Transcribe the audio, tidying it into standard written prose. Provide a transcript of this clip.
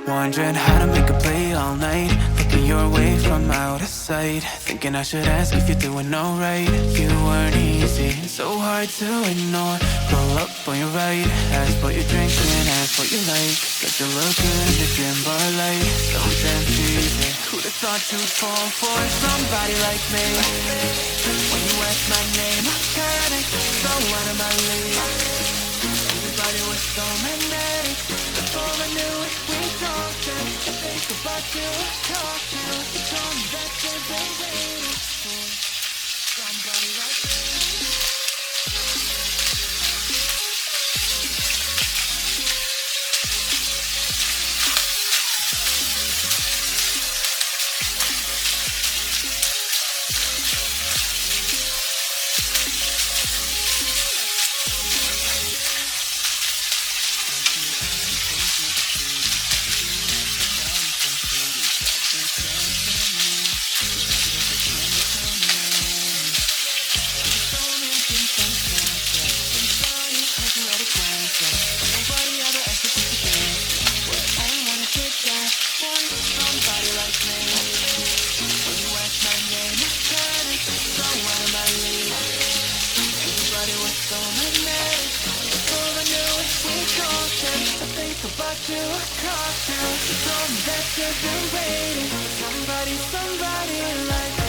Wondering how to make a play all night, looking your way from out of sight, thinking I should ask if you're doing alright. You weren't easy, so hard to ignore. Pull up on your right, ask what you're drinking, ask what you like. Guess you look good in the gym bar light, so damn cheesy. Who'd have thought you'd fall for somebody like me? When you ask my name, I panic, so out of my league. Everybody was so magnetic. Before I knew it, we talked and I think about you, talk to you. You told me that you've been waiting for somebody like me. About you, talk to you. You told me that you've been waiting for somebody like